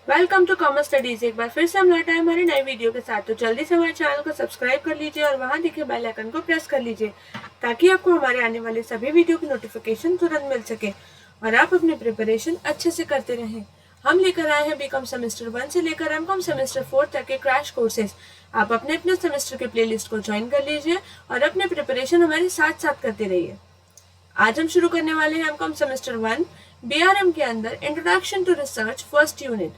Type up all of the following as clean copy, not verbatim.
Welcome to commerce studies. एक बार फिर से हम लौट आए हमारी नई वीडियो के साथ। तो जल्दी से हमारे चैनल को सब्सक्राइब कर लीजिए और वहां दिखे बेल आइकन को प्रेस कर लीजिए ताकि आपको हमारे आने वाले सभी वीडियो की नोटिफिकेशन तुरंत मिल सके और आप अपनी प्रिपरेशन अच्छे से करते रहें। हम लेकर आए हैं बीकॉम सेमेस्टर 1 से लेकर एमकॉम सेमेस्टर 4 तक के क्रैश कोर्सेज। आप अपने अपने सेमेस्टर के प्लेलिस्ट को ज्वाइन कर लीजिए और अपने प्रिपरेशन हमारे साथ साथ करते रहिए। आज हम शुरू करने वाले हैं एमकॉम सेमेस्टर 1 बीआरएम के अंदर introduction to research first unit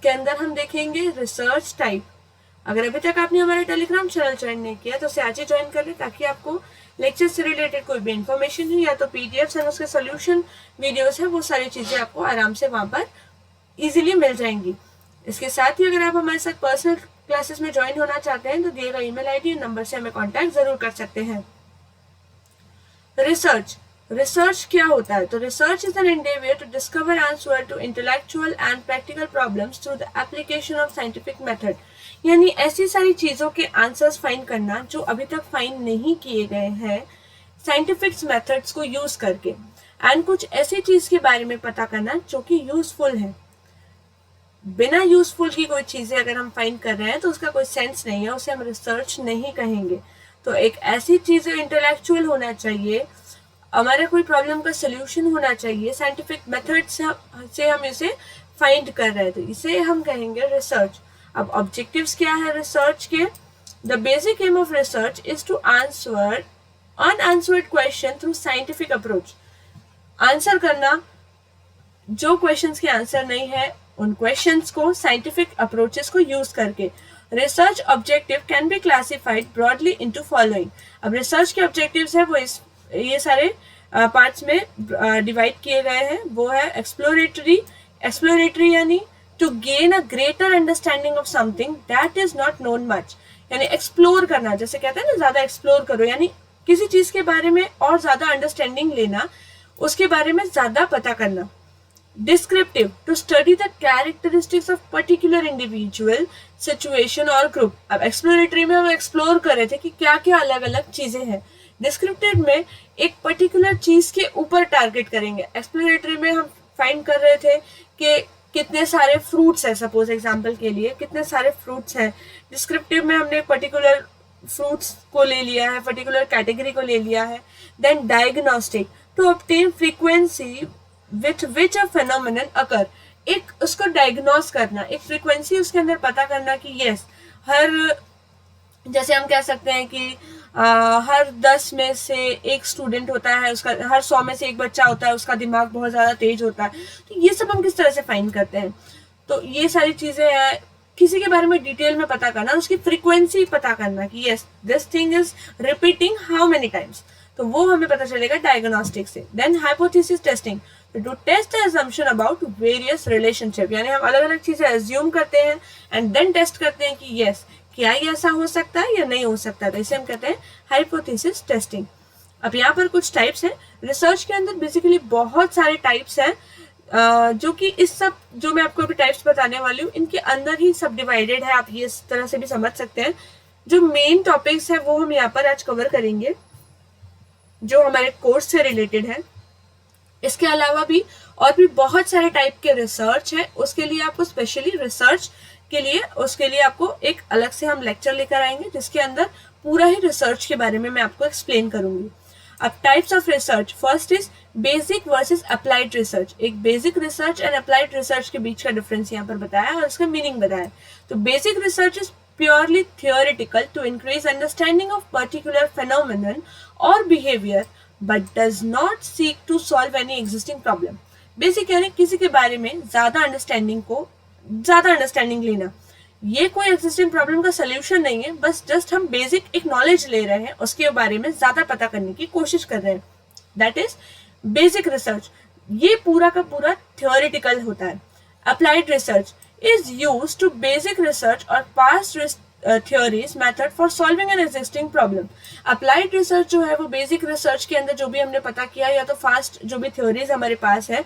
के अंदर हम देखेंगे रिसर्च टाइप। अगर अभी तक आपने हमारे टेलीग्राम चैनल ज्वाइन नहीं किया तो उसे आज ही ज्वाइन कर ले ताकि आपको लेक्चर से रिलेटेड कोई भी इन्फॉर्मेशन हो या तो पीडीएफ और उसके सोल्यूशन वीडियोस है वो सारी चीजें आपको आराम से वहां पर इजीली मिल जाएंगी। इसके साथ ही अगर आप हमारे साथ पर्सनल क्लासेस में ज्वाइन होना चाहते हैं तो दिए गए ईमेल आईडी और नंबर से हमें कॉन्टैक्ट जरूर कर सकते हैं। रिसर्च क्या होता है? तो research is an endeavour to discover answer to intellectual and practical problems through the application of scientific method. यानी ऐसी सारी चीजों के आंसर्स फाइंड करना जो अभी तक फाइंड नहीं किए गए हैं साइंटिफिक मेथड्स को यूज करके, एंड कुछ ऐसी चीज के बारे में पता करना जो कि यूजफुल है। बिना यूजफुल की कोई चीजें अगर हम फाइंड कर रहे हैं तो उसका कोई सेंस नहीं है, उसे हम रिसर्च नहीं कहेंगे। तो एक ऐसी चीज इंटेलेक्चुअल होना चाहिए, हमारे कोई प्रॉब्लम का सोल्यूशन होना चाहिए, साइंटिफिक मेथड से हम इसे फाइंड कर रहे हैं तो इसे हम कहेंगे रिसर्च। अब ऑब्जेक्टिव्स क्या है रिसर्च के? The basic aim of research is to answer unanswered question through scientific approach. Answer करना जो क्वेश्चंस के आंसर नहीं है उन क्वेश्चंस को साइंटिफिक अप्रोचेस को यूज करके। Research objective can be classified broadly into following. अब रिसर्च के ऑब्जेक्टिव्स है वो ये सारे पार्ट्स में डिवाइड किए गए हैं। वो है एक्सप्लोरेटरी यानी to gain a greater understanding of something that is not known much, यानी एक्सप्लोर करना, जैसे कहते हैं ना ज्यादा एक्सप्लोर करो, यानी किसी चीज के बारे में और ज्यादा अंडरस्टैंडिंग लेना, उसके बारे में ज्यादा पता करना। Descriptive to study the characteristics of particular individual situation और ग्रुप। अब एक्सप्लोरेटरी में हम एक्सप्लोर कर रहे थे कि क्या क्या अलग अलग चीजें हैं। डिस्क्रिप्टिव में एक पर्टिकुलर चीज के ऊपर टारगेट करेंगे। एक्सप्लोरेटरी में हम फाइंड कर रहे थे कि कितने सारे फ्रूट्स है, सपोज एग्जांपल के लिए कितने सारे फ्रूट्स हैं। डिस्क्रिप्टिव में हमने पर्टिकुलर फ्रूट्स को ले लिया है, पर्टिकुलर कैटेगरी को ले लिया है। Then diagnostic to obtain frequency with which a phenomenon occur. एक उसको डायग्नोस करना, एक फ्रीक्वेंसी उसके अंदर पता करना कि यस जैसे हम कह सकते हैं कि हर 10 में से एक स्टूडेंट होता है, उसका हर 100 में से एक बच्चा होता है, उसका दिमाग बहुत ज्यादा तेज होता है। तो ये सब हम किस तरह से फाइंड करते हैं? तो ये सारी चीजें हैं, किसी के बारे में डिटेल में पता करना, उसकी फ्रीक्वेंसी पता करना कि yes this thing is repeating how many times, तो वो हमें पता चलेगा डायग्नोस्टिक से। Then hypothesis testing to test the assumption about various relationship, यानी हम अलग अलग चीजें अज्यूम करते हैं एंड देन टेस्ट करते हैं कि यस क्या ये ऐसा हो सकता है या नहीं हो सकता है, तो इसे हम कहते हैं हाइपोथेसिस टेस्टिंग। अब यहाँ पर कुछ टाइप्स हैं रिसर्च के अंदर, बेसिकली बहुत सारे टाइप्स हैं जो कि इस सब जो मैं आपको अभी टाइप्स बताने वाली हूँ इनके अंदर ही सब डिवाइडेड है, आप ये इस तरह से भी समझ सकते हैं। जो मेन टॉपिक्स है वो हम यहाँ पर आज कवर करेंगे जो हमारे कोर्स से रिलेटेड है। इसके अलावा भी और भी बहुत सारे टाइप के रिसर्च है, उसके लिए आपको स्पेशली रिसर्च के लिए उसके लिए आपको एक अलग से हम लेक्चर लेकर आएंगे जिसके अंदर पूरा ही रिसर्च के बारे में मैं आपको एक्सप्लेन करूंगी। अब types of research, first is basic versus applied research. एक basic research and applied research के बीच का डिफरेंस यहाँ पर बताया और इसका मीनिंग बताया। तो basic research is purely theoretical to increase understanding of particular phenomenon और behaviour but does not seek to solve any existing problem. Basic यानी किसी के बारे में ज्यादा अंडरस्टैंडिंग लेना, ये कोई एग्जिस्टिंग प्रॉब्लम का सोल्यूशन नहीं है, बस जस्ट हम बेसिक एक नॉलेज ले रहे हैं, उसके बारे में ज्यादा पता करने की कोशिश कर रहे हैं, दैट इज बेसिक रिसर्च। ये पूरा का पूरा थियोरिटिकल होता है। Applied research is used to basic research और past theories method for solving an existing problem। Applied research जो है वो बेसिक रिसर्च के अंदर जो भी हमने पता किया या तो फास्ट जो भी थ्योरीज हमारे पास है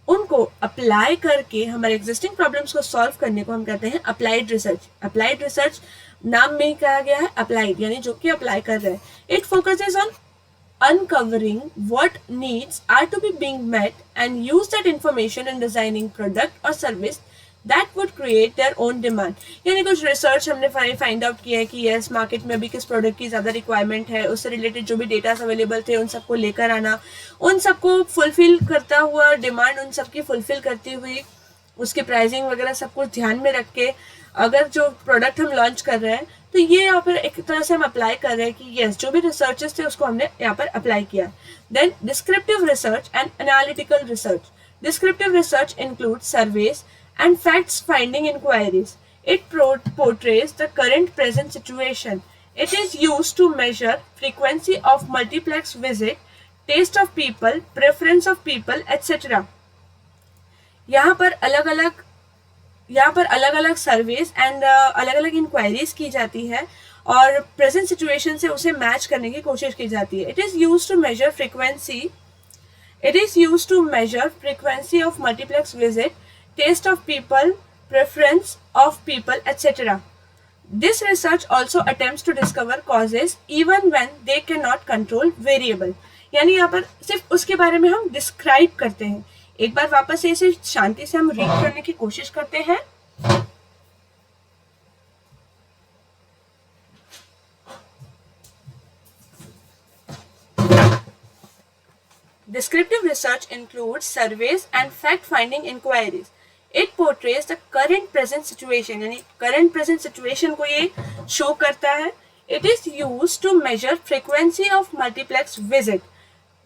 उनको अप्लाई करके हमारे एग्जिस्टिंग प्रॉब्लम्स को सॉल्व करने को हम कहते हैं अप्लाइड रिसर्च। अप्लाइड रिसर्च नाम में ही कहा गया है अप्लाइड, यानी जो कि अप्लाई कर रहे हैं। It focuses on uncovering what needs are to be being met and use that information in designing product or service that would create their own demand. यानी कुछ रिसर्च हमने फाइंड आउट किया है कि यस मार्केट में अभी किस product की ज़्यादा रिक्वायरमेंट है, उससे रिलेटेड जो भी डेटास अवेलेबल थे उन सबको लेकर आना, उन सबको फुलफिल करता हुआ, डिमांड उन सबकी फुलफिल करती हुई, उसकी प्राइसिंग वगैरह सब कुछ ध्यान में रख के अगर जो प्रोडक्ट हम लॉन्च कर रहे हैं तो ये यहाँ पर एक तरह से हम अप्लाई कर रहे हैं कि यस जो भी रिसर्चेस थे उसको हमने यहाँ पर अप्लाई किया। Then descriptive research and analytical research. Descriptive research include surveys and facts finding inquiries. It portrays the current present situation. It is used to measure frequency of multiplex visit, taste of people, preference of people, etc. यहाँ पर अलग अलग surveys and अलग अलग inquiries की जाती है और प्रेजेंट सिचुएशन से उसे मैच करने की कोशिश की जाती है। It is use to measure frequency of multiplex visit, taste of people, preference of people, etc. This research also attempts to discover causes even when they cannot control variable. यानी यहाँ पर सिर्फ उसके बारे में हम डिस्क्राइब करते हैं। एक बार वापस से इसे शांति से हम रीड करने की कोशिश करते हैं। Descriptive research includes surveys and fact-finding inquiries. It portrays the current present situation, यानी current present situation को ये show करता है। It is used to measure frequency of multiplex visit.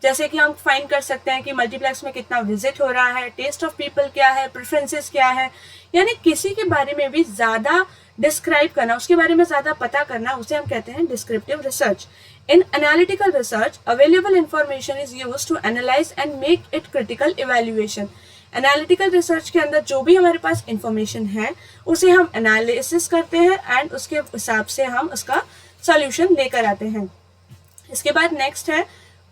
जैसे कि हम फाइंड कर सकते हैं कि मल्टीप्लेक्स में कितना विजिट हो रहा है, टेस्ट ऑफ पीपल क्या है, प्रेफरेंसेस क्या है, यानी किसी के बारे में भी ज़्यादा डिस्क्राइब करना, उसके बारे में ज़्यादा पता करना, उसे हम कहते हैं descriptive research. In analytical research available information is use to analyse and make it critical evaluation. Analytical research के अंदर जो भी हमारे पास इंफॉर्मेशन है उसे हम एनालिसिस करते हैं एंड उसके हिसाब से हम उसका सॉल्यूशन लेकर आते हैं। इसके बाद नेक्स्ट है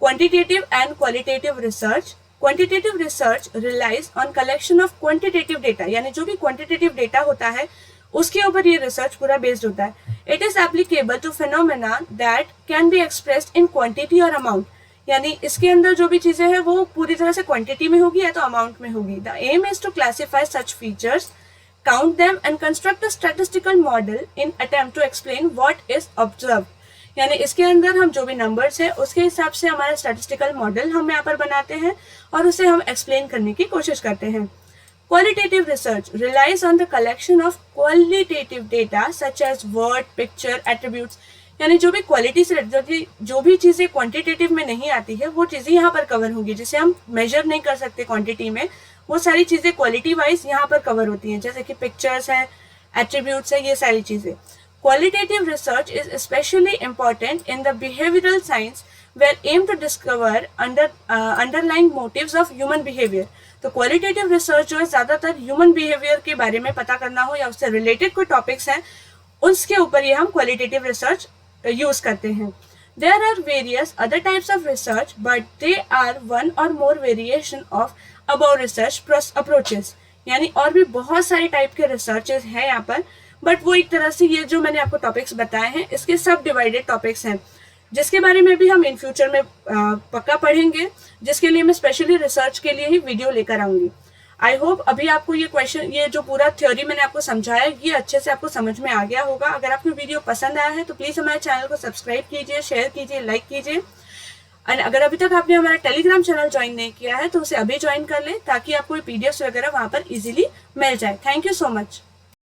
quantitative and qualitative research. Quantitative research relies on collection of quantitative data, यानी जो भी क्वांटिटेटिव डेटा होता है उसके ऊपर ये रिसर्च पूरा बेस्ड होता है। It is applicable to phenomena that can be expressed in quantity और अमाउंट, यानी इसके अंदर जो भी चीजें हैं वो पूरी तरह से क्वांटिटी में होगी या तो अमाउंट में होगी। The aim is to classify such features, count them and construct a statistical model in attempt to explain what is observed, यानी इसके अंदर हम जो भी नंबर्स है उसके हिसाब से हमारा स्टैटिस्टिकल मॉडल हम यहाँ पर बनाते हैं और उसे हम एक्सप्लेन करने की कोशिश करते हैं। Qualitative research relies on the collection of qualitative data such as word, picture, attributes, यानी जो भी क्वालिटी से जो भी चीज़ें क्वांटिटेटिव में नहीं आती है वो चीज़ें यहाँ पर कवर होंगी, जिसे हम मेजर नहीं कर सकते क्वांटिटी में, वो सारी चीज़ें क्वालिटी वाइज यहाँ पर कवर होती हैं, जैसे कि पिक्चर्स है, एट्रीब्यूट्स है, ये सारी चीज़ें। Qualitative research is especially important in the behavioral science where aim to discover underlying motives of human behavior. तो क्वालिटेटिव रिसर्च जो है ज़्यादातर ह्यूमन बिहेवियर के बारे में पता करना हो या उससे रिलेटेड कोई टॉपिक्स हैं उसके ऊपर ये हम क्वालिटेटिव रिसर्च यूज करते हैं। There are various other types of research but they are one or more variation of about research approaches, यानी और भी बहुत सारे टाइप के रिसर्चेस हैं यहाँ पर, बट वो एक तरह से ये जो मैंने आपको टॉपिक्स बताए हैं इसके सब डिवाइडेड टॉपिक्स हैं जिसके बारे में भी हम इन फ्यूचर में पक्का पढ़ेंगे, जिसके लिए मैं स्पेशली रिसर्च के लिए ही वीडियो लेकर आऊंगी। आई होप अभी आपको ये जो पूरा थ्योरी मैंने आपको समझाया ये अच्छे से आपको समझ में आ गया होगा। अगर आपको वीडियो पसंद आया है तो प्लीज़ हमारे चैनल को सब्सक्राइब कीजिए, शेयर कीजिए, लाइक कीजिए। और अगर अभी तक आपने हमारा टेलीग्राम चैनल ज्वाइन नहीं किया है तो उसे अभी ज्वाइन कर लें ताकि आपको PDF वगैरह वहाँ पर इजीली मिल जाए। Thank you so much.